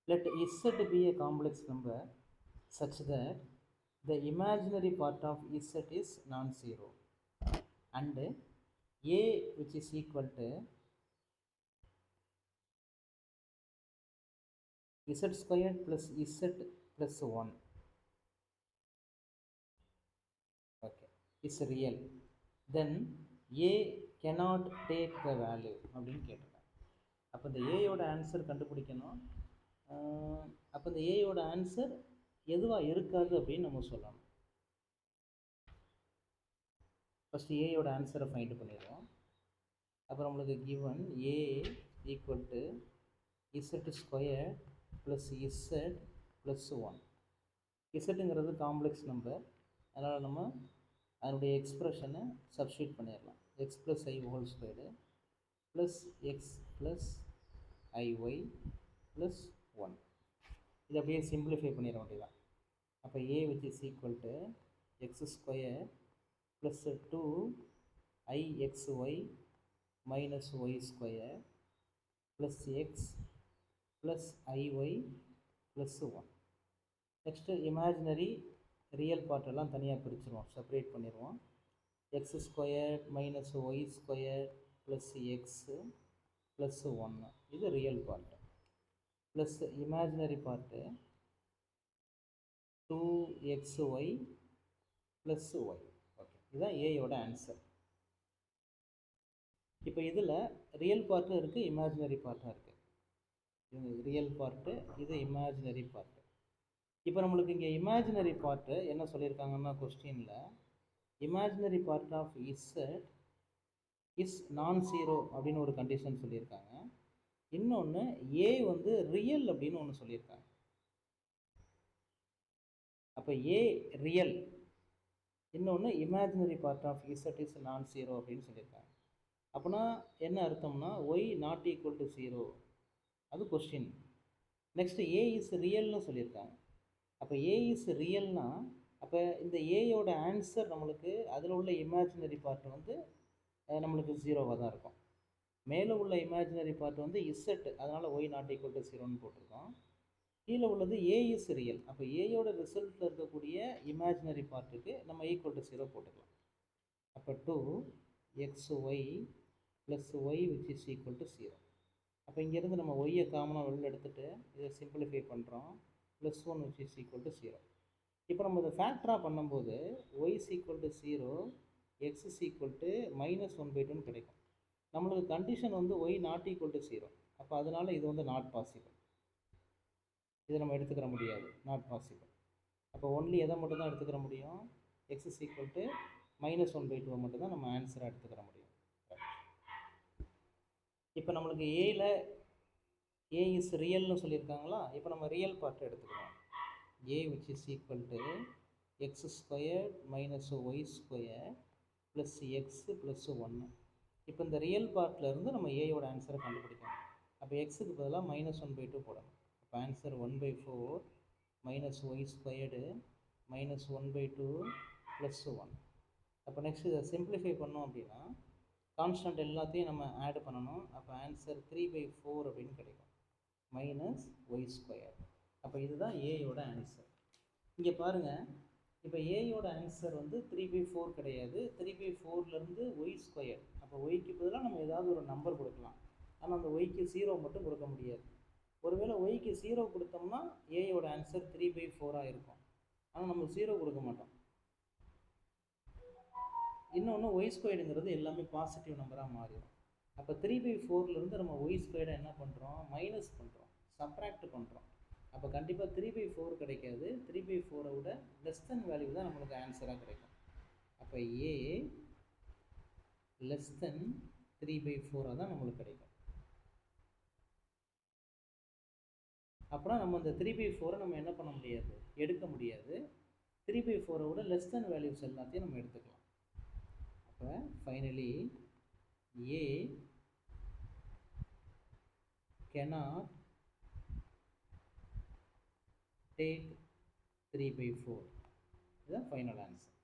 Let Z be a complex number such that the imaginary part of Z is non-zero and A which is equal to Z squared plus Z plus 1 okay is real, then A cannot take the value அப்படின்னு கேட்டிருக்காங்க. அப்போ இந்த ஏயோட answer கண்டுபிடிக்கணும். அப்போ இந்த ஏயோட answer எதுவாக இருக்காது அப்படின்னு நம்ம சொல்லணும். ஃபஸ்ட்டு ஏயோட ஆன்சரை ஃபைண்ட் பண்ணிடுவோம். அப்புறம் நம்மளுக்கு given a equal to z square plus z plus 1. இசட்டுங்கிறது காம்ப்ளெக்ஸ் நம்பர், அதனால் நம்ம அதனுடைய எக்ஸ்ப்ரெஷனை சப்ஸ்டியூட் பண்ணிடலாம். X plus i whole squared plus x plus i y plus 1. இதை அப்படியே சிம்பிளிஃபை பண்ணிட வேண்டியதான். அப்போ a which is equal to x square plus 2 i x y minus y square plus x plus i y plus 1. Next imaginary real பார்ட்டெல்லாம் தனியாக பிரிச்சுருவோம், separate பண்ணிடுவோம். X square minus y square plus x plus 1 இது real part. Plus imaginary part 2xy plus y. Okay, இதுதான் ஏயோட answer. இப்போ இதில் real பார்ட்டும் இருக்குது, இமேஜினரி பார்ட்டும் இருக்குது. இது ரியல் பார்ட்டு, இது இமேஜினரி பார்ட்டு. இப்போ நம்மளுக்கு இங்கே இமேஜினரி பார்ட்டு என்ன சொல்லியிருக்காங்கன்னா கொஸ்டினில் imaginary part of z is non zero அப்படின்னு ஒரு கண்டிஷன் சொல்லியிருக்காங்க. இன்னொன்று ஏ வந்து ரியல் அப்படின்னு ஒன்று சொல்லியிருக்காங்க. அப்போ ஏ ரியல், இன்னொன்று imaginary part of z is non zero அப்படின்னு சொல்லியிருக்காங்க. அப்படின்னா என்ன அர்த்தம்னா ஒய் நாட் ஈக்குவல் டு 0, அது கொஸ்டின். நெக்ஸ்ட் ஏ இஸ் ரியல்னு சொல்லியிருக்காங்க. அப்போ ஏ இஸ் ரியல்னா அப்போ இந்த ஏயோட ஆன்சர் நம்மளுக்கு அதில் உள்ள இமேஜினரி பார்ட் வந்து நம்மளுக்கு 0வாக தான் இருக்கும். மேலே உள்ள இமேஜினரி பார்ட் வந்து இசட், அதனால் ஒய் நாட் ஈக்குவல் டு 0ன்னு போட்டிருக்கோம். கீழே உள்ளது ஏ இஸ் ரியல். அப்போ ஏயோட ரிசல்ட்டில் இருக்கக்கூடிய இமேஜினரி பார்ட்டுக்கு நம்ம ஈக்குவல் டு 0 போட்டுக்கலாம். அப்போ 2xy plus y which is equal to 0. அப்போ இங்கேருந்து நம்ம ஒய்யை காமனாக வெளில எடுத்துகிட்டு இதை சிம்பிளிஃபை பண்ணுறோம். Plus 1 which is equal to 0. இப்போ நம்ம இதை ஃபேக்டராக பண்ணும்போது y is equal to 0, x is equal to -1/2 கிடைக்கும். நம்மளுக்கு கண்டிஷன் வந்து ஒய் நாட் ஈக்குவல் டு 0. அப்போ அதனால் இது வந்து நாட் பாசிபிள், இதை நம்ம எடுத்துக்கிற முடியாது, நாட் பாசிபிள். அப்போ ஒன்லி எதை மட்டும் தான் எடுத்துக்கிற முடியும், எக்ஸ் இஸ் ஈக்குவல் டு -1/2 மட்டும் தான் நம்ம ஆன்சராக எடுத்துக்கிற முடியும். இப்போ நம்மளுக்கு ஏல ஏ இஸ் ரியல்னு சொல்லியிருக்காங்களா. இப்போ நம்ம ரியல் பார்ட்டை எடுத்துக்கிறோம். A which is equal to x square minus y square plus x plus 1. இப்போ இந்த ரியல் பார்ட்லேருந்து நம்ம ஏயோட ஆன்சரை கண்டுபிடிக்கணும். அப்போ எக்ஸுக்கு பதிலாக -1/2 போடணும். அப்போ answer 1/4 minus y squared minus 1/2 plus 1. அப்போ நெக்ஸ்ட் இதை சிம்பிளிஃபை பண்ணோம் அப்படின்னா கான்ஸ்டன்ட் எல்லாத்தையும் நம்ம ஆட் பண்ணணும். அப்போ ஆன்சர் 3/4 அப்படின்னு கிடைக்கும், மைனஸ் ஒய் ஸ்கொயர். அப்போ இதுதான் ஏயோட ஆன்சர். இங்கே பாருங்கள், இப்போ ஏயோட ஆன்சர் வந்து 3/4 கிடையாது, 3/4லேருந்து ஒய் ஸ்கொயர். அப்போ ஒய்க்கு பதிலாக நம்ம ஏதாவது ஒரு நம்பர் கொடுக்கலாம், ஆனால் அந்த ஒய்க்கு 0 மட்டும் கொடுக்க முடியாது. ஒருவேளை ஒய்க்கு 0 கொடுத்தோம்னா ஏயோட ஆன்சர் 3/4 இருக்கும், ஆனால் நம்ம 0 கொடுக்க மாட்டோம். இன்னொன்று ஒய் ஸ்கொயர்டுங்கிறது எல்லாமே பாசிட்டிவ் நம்பராக மாறிடும். அப்போ 3/4லேருந்து நம்ம ஒய் ஸ்கொயர்டை என்ன பண்ணுறோம், மைனஸ் பண்ணுறோம், சப்ராக்ட் பண்ணுறோம். அப்போ கண்டிப்பாக 3/4 கிடைக்காது, 3/4 விட லெஸ் தென் வேல்யூ தான் நம்மளுக்கு ஆன்சராக கிடைக்கும். அப்போ ஏ லெஸ் தென் 3/4 தான் நம்மளுக்கு கிடைக்கும். அப்புறம் நம்ம இந்த 3/4 நம்ம என்ன பண்ண முடியாது, எடுக்க முடியாது. 3/4 விட லெஸ் தென் வேல்யூஸ் எல்லாத்தையும் நம்ம எடுத்துக்கலாம். அப்போ ஃபைனலி ஏ cannot take 3/4. இதுதான் ஃபைனல் ஆன்சர்.